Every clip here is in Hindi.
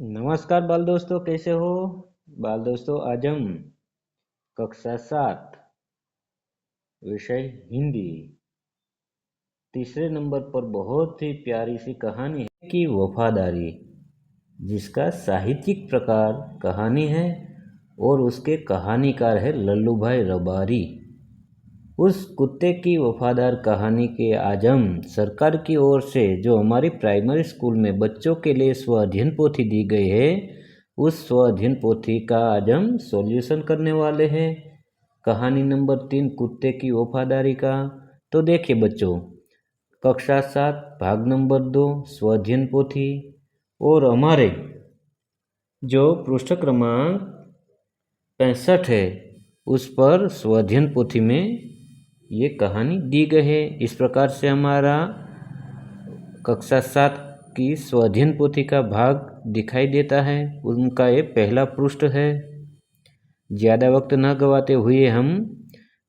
नमस्कार बाल दोस्तों, कैसे हो? बाल दोस्तों, आज हम कक्षा 7 विषय हिंदी तीसरे नंबर पर बहुत ही प्यारी सी कहानी है कि वफादारी, जिसका साहित्यिक प्रकार कहानी है और उसके कहानीकार है लल्लू भाई रबारी। उस कुत्ते की वफादार कहानी के आज हम सरकार की ओर से जो हमारी प्राइमरी स्कूल में बच्चों के लिए स्व अध्ययन पोथी दी गई है, उस स्व अध्ययन पोथी का आज हम सॉल्यूशन करने वाले हैं। कहानी नंबर 3, कुत्ते की वफादारी का। तो देखिए बच्चों, कक्षा 7 भाग नंबर 2 स्व अध्ययन पोथी, और हमारे जो पृष्ठ क्रमांक 65 है उस पर स्व अध्ययन पोथी में ये कहानी दी गई है। इस प्रकार से हमारा कक्षा 7 की स्व अध्ययन पोथी का भाग दिखाई देता है। उनका ये पहला पृष्ठ है। ज़्यादा वक्त न गवाते हुए हम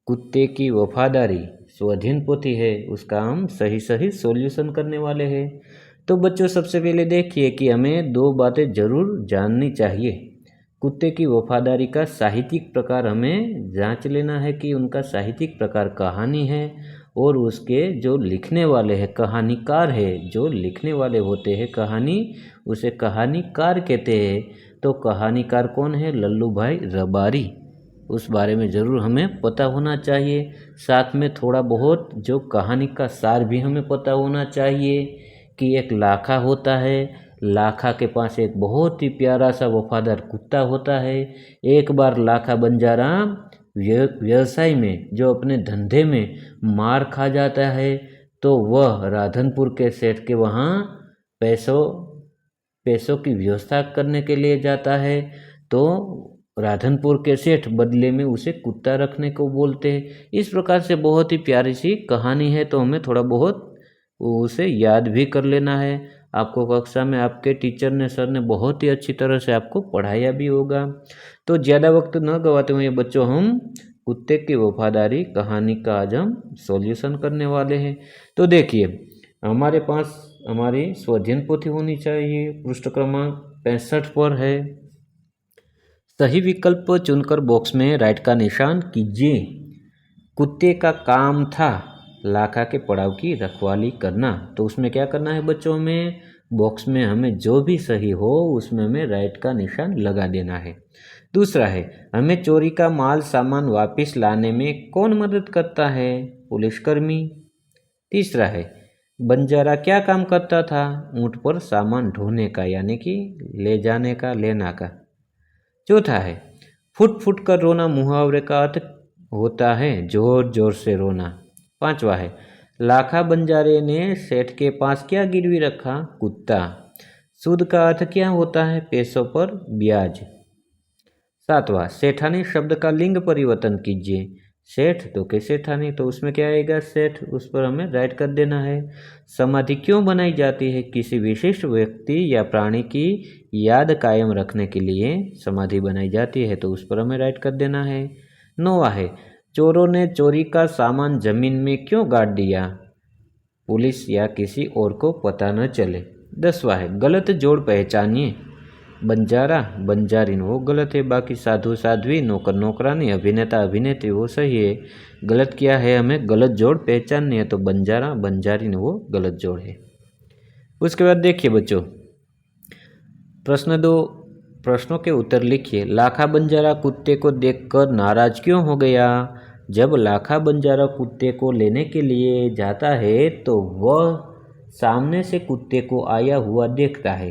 कुत्ते की वफादारी स्व अध्ययन पोथी है उसका हम सही सही सॉल्यूशन करने वाले हैं। तो बच्चों, सबसे पहले देखिए कि हमें दो बातें जरूर जाननी चाहिए। कुत्ते की वफादारी का साहित्यिक प्रकार हमें जांच लेना है कि उनका साहित्यिक प्रकार कहानी है, और उसके जो लिखने वाले हैं कहानीकार है, जो लिखने वाले होते हैं कहानी, उसे कहानीकार कहते हैं। तो कहानीकार कौन है? लल्लू भाई रबारी। उस बारे में ज़रूर हमें पता होना चाहिए। साथ में थोड़ा बहुत जो कहानी का सार भी हमें पता होना चाहिए कि एक लाखा होता है, लाखा के पास एक बहुत ही प्यारा सा वफादार कुत्ता होता है। एक बार लाखा बंजारा व्यवसाय में, जो अपने धंधे में मार खा जाता है, तो वह राधनपुर के सेठ के वहाँ पैसों की व्यवस्था करने के लिए जाता है। तो राधनपुर के सेठ बदले में उसे कुत्ता रखने को बोलते हैं। इस प्रकार से बहुत ही प्यारी सी कहानी है, तो हमें थोड़ा बहुत उसे याद भी कर लेना है। आपको कक्षा में आपके टीचर ने, सर ने बहुत ही अच्छी तरह से आपको पढ़ाया भी होगा। तो ज़्यादा वक्त न गवाते हुए बच्चों, हम कुत्ते की वफादारी कहानी का आज हम सॉल्यूशन करने वाले हैं। तो देखिए, हमारे पास हमारी स्व अध्ययन पोथी होनी चाहिए, पृष्ठ क्रमांक 65 पर है। सही विकल्प चुनकर बॉक्स में राइट का निशान कीजिए। कुत्ते का काम था लाखा के पड़ाव की रखवाली करना। तो उसमें क्या करना है बच्चों में? बॉक्स में हमें जो भी सही हो उसमें हमें राइट का निशान लगा देना है। दूसरा है, हमें चोरी का माल सामान वापस लाने में कौन मदद करता है? पुलिसकर्मी। तीसरा है, बंजारा क्या काम करता था? ऊंट पर सामान ढोने का, यानी कि ले जाने का, लेना का। चौथा है, फुट फुट कर रोना मुहावरे का अर्थ होता है जोर जोर से रोना। पांचवा है, लाखा बंजारे ने सेठ के पास क्या गिरवी रखा? कुत्ता। सूद का अर्थ क्या होता है? पैसों पर ब्याज। सातवां, सेठानी शब्द का लिंग परिवर्तन कीजिए। सेठ तो के सेठानी, तो उसमें क्या आएगा? सेठ। उस पर हमें राइट कर देना है। समाधि क्यों बनाई जाती है? किसी विशिष्ट व्यक्ति या प्राणी की याद कायम रखने के लिए समाधि बनाई जाती है, तो उस पर हमें राइट कर देना है। नौवां है, चोरों ने चोरी का सामान जमीन में क्यों गाड़ दिया? पुलिस या किसी और को पता न चले। 10वां है, गलत जोड़ पहचानिए। बंजारा बंजारीन वो गलत है, बाकी साधु साध्वी, नौकर नौकरानी, अभिनेता अभिनेत्री वो सही है। गलत क्या है? हमें गलत जोड़ पहचाननी है, तो बंजारा बंजारीन वो गलत जोड़ है। उसके बाद देखिए बच्चों, प्रश्न 2, प्रश्नों के उत्तर लिखिए। लाखा बंजारा कुत्ते को देखकर नाराज क्यों हो गया? जब लाखा बंजारा कुत्ते को लेने के लिए जाता है तो वह सामने से कुत्ते को आया हुआ देखता है।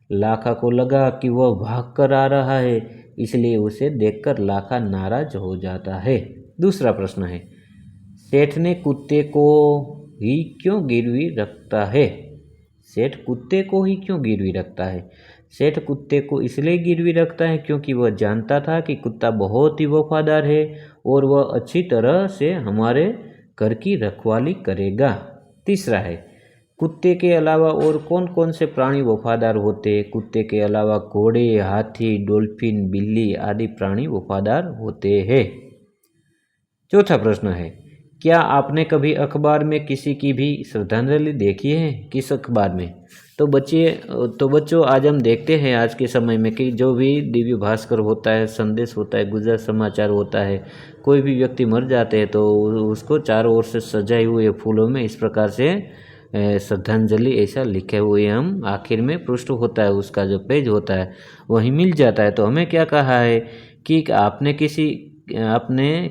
लाखा को लगा कि वह भाग कर आ रहा है, इसलिए उसे देखकर लाखा नाराज हो जाता है। दूसरा प्रश्न है, सेठ ने कुत्ते को ही क्यों गिरवी रखता है? सेठ कुत्ते को ही क्यों गिरवी रखता है? सेठ कुत्ते को इसलिए गिरवी रखता है क्योंकि वह जानता था कि कुत्ता बहुत ही वफादार है और वह अच्छी तरह से हमारे घर की रखवाली करेगा। तीसरा है, कुत्ते के अलावा और कौन कौन से प्राणी वफादार होते हैं? कुत्ते के अलावा घोड़े, हाथी, डॉल्फिन, बिल्ली आदि प्राणी वफादार होते हैं। चौथा प्रश्न है, क्या आपने कभी अखबार में किसी की भी श्रद्धांजलि देखी है? किस अखबार में? तो बच्चों आज हम देखते हैं आज के समय में कि जो भी दिव्य भास्कर होता है, संदेश होता है, गुजरात समाचार होता है, कोई भी व्यक्ति मर जाते हैं तो उसको चारों ओर से सजाए हुए फूलों में इस प्रकार से श्रद्धांजलि ऐसा लिखे हुए हम आखिर में पृष्ठ होता है, उसका जो पेज होता है वहीं मिल जाता है। तो हमें क्या कहा है कि आपने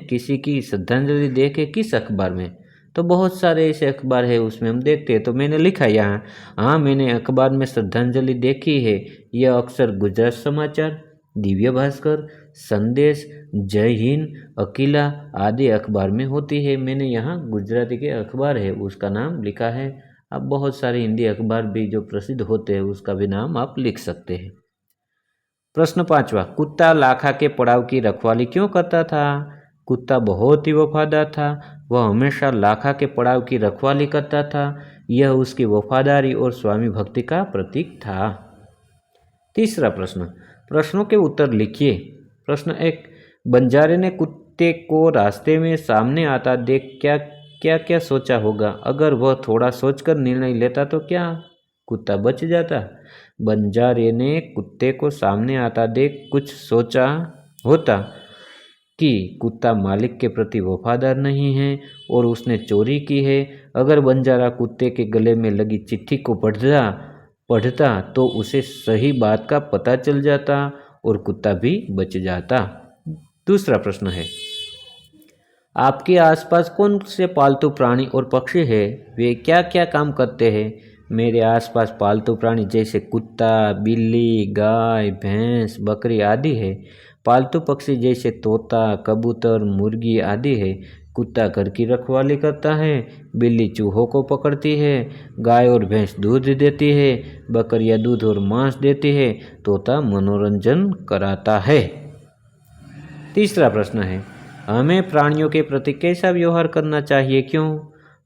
किसी की श्रद्धांजलि देखे किस अखबार में? तो बहुत सारे ऐसे अखबार है उसमें हम देखते हैं। तो मैंने लिखा यहाँ, हाँ मैंने अखबार में श्रद्धांजलि देखी है। यह अक्सर गुजरात समाचार, दिव्य भास्कर, संदेश, जय हिंद, अकीला आदि अखबार में होती है। मैंने यहाँ गुजराती के अखबार है उसका नाम लिखा है। अब बहुत सारे हिंदी अखबार भी जो प्रसिद्ध होते हैं उसका भी नाम आप लिख सकते हैं। प्रश्न 5वां, कुत्ता लाखा के पड़ाव की रखवाली क्यों करता था? कुत्ता बहुत ही वफादार था। वह हमेशा लाखा के पड़ाव की रखवाली करता था। यह उसकी वफादारी और स्वामी भक्ति का प्रतीक था। तीसरा प्रश्न, प्रश्नों के उत्तर लिखिए। प्रश्न 1, बंजारे ने कुत्ते को रास्ते में सामने आता देख क्या सोचा होगा? अगर वह थोड़ा सोचकर निर्णय लेता तो क्या कुत्ता बच जाता? बंजारे ने कुत्ते को सामने आता देख कुछ सोचा होता कि कुत्ता मालिक के प्रति वफादार नहीं है और उसने चोरी की है। अगर बंजारा कुत्ते के गले में लगी चिट्ठी को पढ़ता तो उसे सही बात का पता चल जाता और कुत्ता भी बच जाता। दूसरा प्रश्न है, आपके आसपास कौन से पालतू प्राणी और पक्षी हैं? वे क्या क्या काम करते हैं? मेरे आसपास पालतू प्राणी जैसे कुत्ता, बिल्ली, गाय, भैंस, बकरी आदि है। पालतू पक्षी जैसे तोता, कबूतर, मुर्गी आदि है। कुत्ता घर की रखवाली करता है, बिल्ली चूहों को पकड़ती है, गाय और भैंस दूध देती है, बकरियां दूध और मांस देती है, तोता मनोरंजन कराता है। तीसरा प्रश्न है, हमें प्राणियों के प्रति कैसा व्यवहार करना चाहिए? क्यों?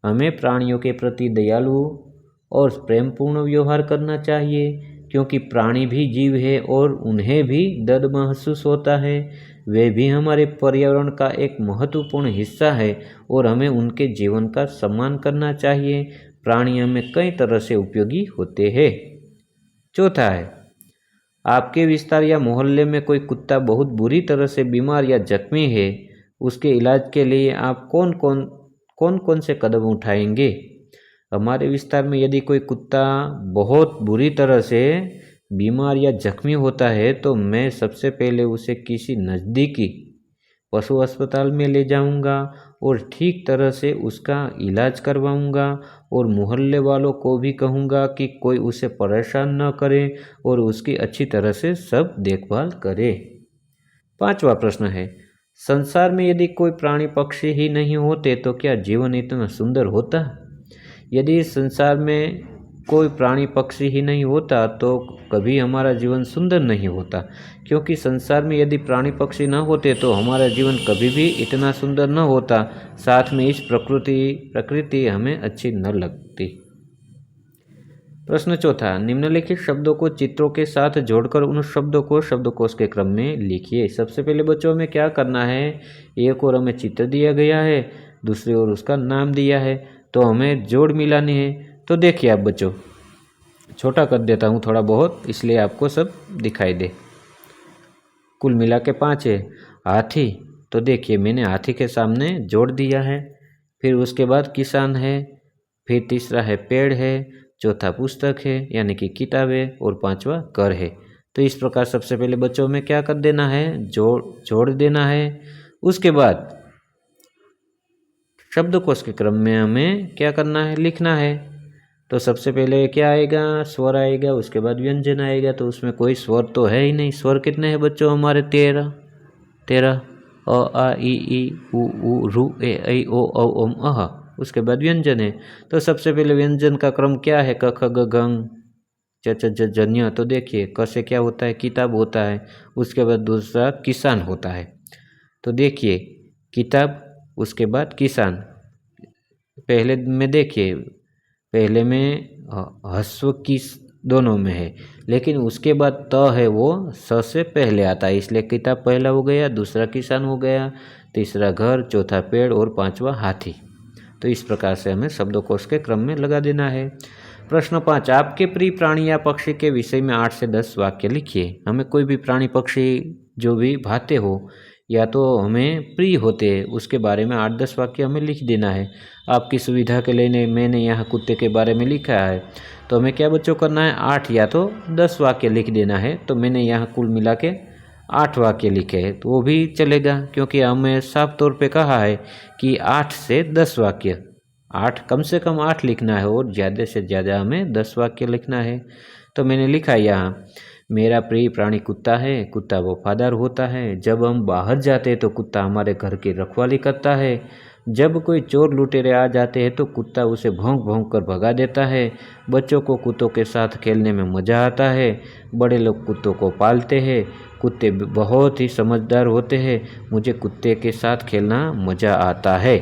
हमें प्राणियों के प्रति दयालु और प्रेमपूर्ण व्यवहार करना चाहिए, क्योंकि प्राणी भी जीव है और उन्हें भी दर्द महसूस होता है। वे भी हमारे पर्यावरण का एक महत्वपूर्ण हिस्सा है और हमें उनके जीवन का सम्मान करना चाहिए। प्राणी हमें कई तरह से उपयोगी होते हैं। चौथा है, आपके विस्तार या मोहल्ले में कोई कुत्ता बहुत बुरी तरह से बीमार या जख्मी है, उसके इलाज के लिए आप कौन कौन से कदम उठाएंगे? हमारे विस्तार में यदि कोई कुत्ता बहुत बुरी तरह से बीमार या जख्मी होता है तो मैं सबसे पहले उसे किसी नज़दीकी पशु अस्पताल में ले जाऊंगा और ठीक तरह से उसका इलाज करवाऊंगा और मोहल्ले वालों को भी कहूँगा कि कोई उसे परेशान न करे और उसकी अच्छी तरह से सब देखभाल करे। 5वां प्रश्न है, संसार में यदि कोई प्राणी पक्षी ही नहीं होते तो क्या जीवन इतना सुंदर होता? यदि संसार में कोई प्राणी पक्षी ही नहीं होता तो कभी हमारा जीवन सुंदर नहीं होता, क्योंकि संसार में यदि प्राणी पक्षी न होते तो हमारा जीवन कभी भी इतना सुंदर न होता। साथ में इस प्रकृति हमें अच्छी न लगती। प्रश्न चौथा, निम्नलिखित शब्दों को चित्रों के साथ जोड़कर उन शब्दों को शब्दकोश के क्रम में लिखिए। सबसे पहले बच्चों में क्या करना है, एक और हमें चित्र दिया गया है, दूसरी ओर उसका नाम दिया है, तो हमें जोड़ मिलानी है। तो देखिए आप बच्चों, छोटा कर देता हूँ थोड़ा बहुत इसलिए आपको सब दिखाई दे। कुल मिला के 5 है। हाथी, तो देखिए मैंने हाथी के सामने जोड़ दिया है। फिर उसके बाद किसान है, फिर तीसरा है पेड़ है, चौथा पुस्तक है यानी कि किताब है और 5वां घर है। तो इस प्रकार सबसे पहले बच्चों में क्या कर देना है, जोड़ देना है। उसके बाद शब्दकोश के क्रम में हमें क्या करना है, लिखना है। तो सबसे पहले क्या आएगा, स्वर आएगा, उसके बाद व्यंजन आएगा। तो उसमें कोई स्वर तो है ही नहीं। स्वर कितने हैं बच्चों हमारे? 13 अ आ इ ई उ रू ए ऐ ओ औ ओम अह। उसके बाद व्यंजन है। तो सबसे पहले व्यंजन का क्रम क्या है, क ख ग घ ङ च छ ज झ ञ। तो देखिए क से क्या होता है, किताब होता है। उसके बाद दूसरा किसान होता है। तो देखिए किताब, उसके बाद किसान। पहले में देखिए, पहले में ह्रस्व किस दोनों में है, लेकिन उसके बाद त है वो स से पहले आता है, इसलिए किताब पहला हो गया, दूसरा किसान हो गया, तीसरा घर, चौथा पेड़ और 5वां हाथी। तो इस प्रकार से हमें शब्दकोश के क्रम में लगा देना है। प्रश्न 5, आपके प्रिय प्राणी या पक्षी के विषय में 8 से 10 वाक्य लिखिए। हमें कोई भी प्राणी पक्षी जो भी भाते हो या तो हमें प्रिय होते हैं उसके बारे में 8-10 वाक्य हमें लिख देना है। आपकी सुविधा के लिए मैंने यहाँ कुत्ते के बारे में लिखा है, तो हमें क्या बच्चों करना है, 8 या तो 10 वाक्य लिख देना है। तो मैंने यहाँ कुल मिला के 8 वाक्य लिखे हैं, तो वो भी चलेगा, क्योंकि हमें साफ तौर पे कहा है कि 8 से 10 वाक्य, 8 कम से कम 8 लिखना है और ज़्यादा से ज़्यादा हमें 10 वाक्य लिखना है। तो मैंने लिखा यहाँ, मेरा प्रिय प्राणी कुत्ता है, कुत्ता वफादार होता है। जब हम बाहर जाते हैं तो कुत्ता हमारे घर की रखवाली करता है। जब कोई चोर लुटेरे आ जाते हैं तो कुत्ता उसे भौंक भौंक कर भगा देता है। बच्चों को कुत्तों के साथ खेलने में मज़ा आता है। बड़े लोग कुत्तों को पालते हैं। कुत्ते बहुत ही समझदार होते हैं। मुझे कुत्ते के साथ खेलना मज़ा आता है।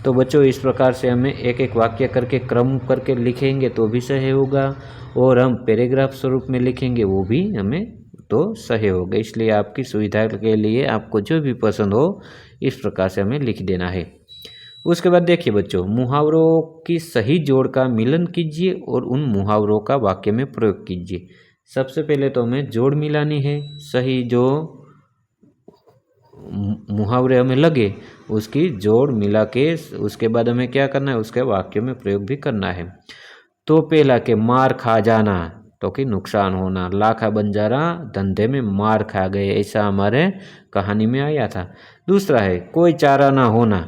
तो बच्चों इस प्रकार से हमें एक एक वाक्य करके क्रम करके लिखेंगे तो भी सही होगा, और हम पैराग्राफ स्वरूप में लिखेंगे वो भी हमें तो सही होगा। इसलिए आपकी सुविधा के लिए आपको जो भी पसंद हो इस प्रकार से हमें लिख देना है। उसके बाद देखिए बच्चों, मुहावरों की सही जोड़ का मिलन कीजिए और उन मुहावरों का वाक्य में प्रयोग कीजिए। सबसे पहले तो हमें जोड़ मिलानी है, सही जो मुहावरे हमें लगे उसकी जोड़ मिला के उसके बाद हमें क्या करना है, उसके वाक्य में प्रयोग भी करना है। तो पहला के मार खा जाना तो कि नुकसान होना, लाखा बंजारा धंधे में मार खा गए, ऐसा हमारे कहानी में आया था। दूसरा है कोई चारा ना होना,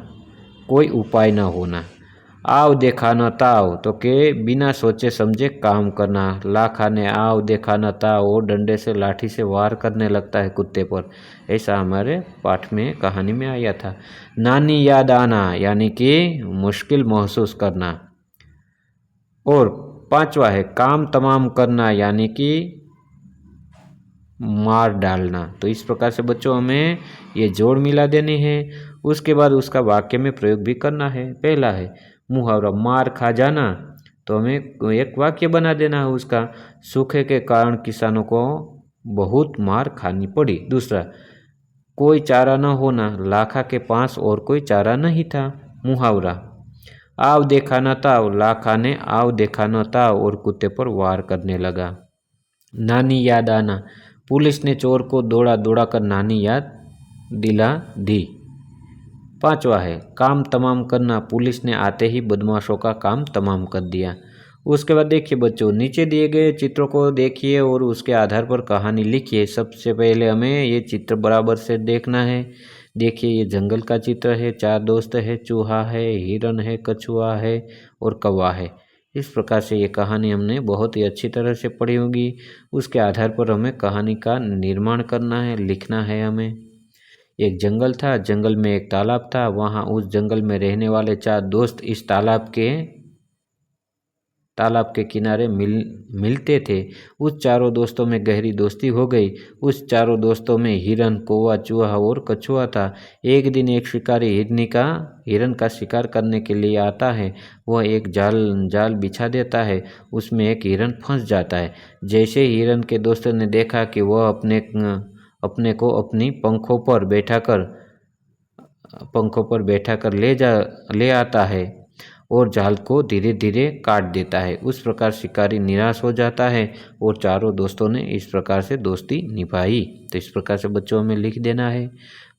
कोई उपाय ना होना। आव देखा न ताव तो के बिना सोचे समझे काम करना, लाखा ने आव देखा न ताव और डंडे से लाठी से वार करने लगता है कुत्ते पर, ऐसा हमारे पाठ में कहानी में आया था। नानी याद आना यानी कि मुश्किल महसूस करना। और पांचवा है काम तमाम करना यानी कि मार डालना। तो इस प्रकार से बच्चों हमें ये जोड़ मिला देनी है। उसके बाद उसका वाक्य में प्रयोग भी करना है। पहला है मुहावरा मार खा जाना, तो हमें एक वाक्य बना देना है उसका, सूखे के कारण किसानों को बहुत मार खानी पड़ी। दूसरा कोई चारा न होना, लाखा के पास और कोई चारा नहीं था। मुहावरा आव देखा न ताव, लाखा ने आव देखा न ताव और कुत्ते पर वार करने लगा। नानी याद आना, पुलिस ने चोर को दौड़ा दौड़ा कर नानी याद दिला दी। पांचवा है काम तमाम करना, पुलिस ने आते ही बदमाशों का काम तमाम कर दिया। उसके बाद देखिए बच्चों, नीचे दिए गए चित्रों को देखिए और उसके आधार पर कहानी लिखिए। सबसे पहले हमें ये चित्र बराबर से देखना है। देखिए ये जंगल का चित्र है, 4 दोस्त है, चूहा है, हिरन है, कछुआ है और कौवा है। इस प्रकार से ये कहानी हमने बहुत ही अच्छी तरह से पढ़ी होगी। उसके आधार पर हमें कहानी का निर्माण करना है, लिखना है हमें। एक जंगल था, जंगल में एक तालाब था। वहाँ उस जंगल में रहने वाले 4 दोस्त इस तालाब के किनारे मिलते थे। उस चारों दोस्तों में गहरी दोस्ती हो गई। उस चारों दोस्तों में हिरन, कौवा, चूहा और कछुआ था। एक दिन एक शिकारी हिरन का शिकार करने के लिए आता है। वह एक जाल बिछा देता है, उसमें एक हिरन फंस जाता है। जैसे ही हिरन के दोस्तों ने देखा कि वह अपने को अपनी पंखों पर बैठाकर ले आता है और जाल को धीरे धीरे काट देता है। उस प्रकार शिकारी निराश हो जाता है और चारों दोस्तों ने इस प्रकार से दोस्ती निभाई। तो इस प्रकार से बच्चों में लिख देना है।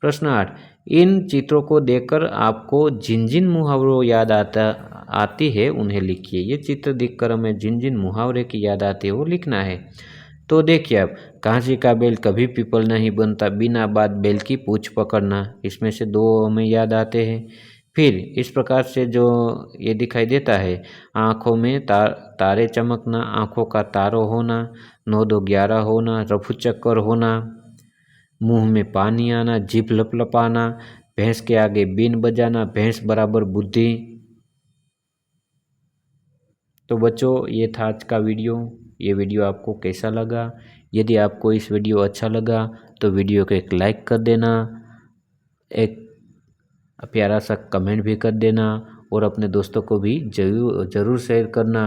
प्रश्न 8, इन चित्रों को देखकर आपको जिन जिन मुहावरों याद आती है उन्हें लिखिए। ये चित्र देखकर हमें जिन जिन मुहावरे की याद आती है वो लिखना है। तो देखिए अब, कांची का बैल कभी पीपल नहीं बनता, बिना बात बैल की पूंछ पकड़ना, इसमें से 2 हमें याद आते हैं। फिर इस प्रकार से जो ये दिखाई देता है, आँखों में तारे चमकना, आँखों का तारो होना, 9 2 11 होना, रफू चक्कर होना, मुंह में पानी आना, जीभ लपलपाना, भैंस के आगे बीन बजाना, भैंस बराबर बुद्धि। तो बच्चों ये था आज का वीडियो। ये वीडियो आपको कैसा लगा? यदि आपको इस वीडियो अच्छा लगा तो वीडियो को एक लाइक कर देना, एक प्यारा सा कमेंट भी कर देना और अपने दोस्तों को भी ज़रूर शेयर करना।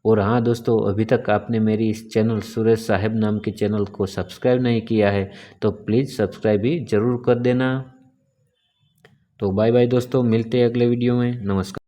और हाँ दोस्तों, अभी तक आपने मेरी इस चैनल सुरेश साहब नाम के चैनल को सब्सक्राइब नहीं किया है तो प्लीज़ सब्सक्राइब भी ज़रूर कर देना। तो बाय बाय दोस्तों, मिलते हैं अगले वीडियो में। नमस्कार।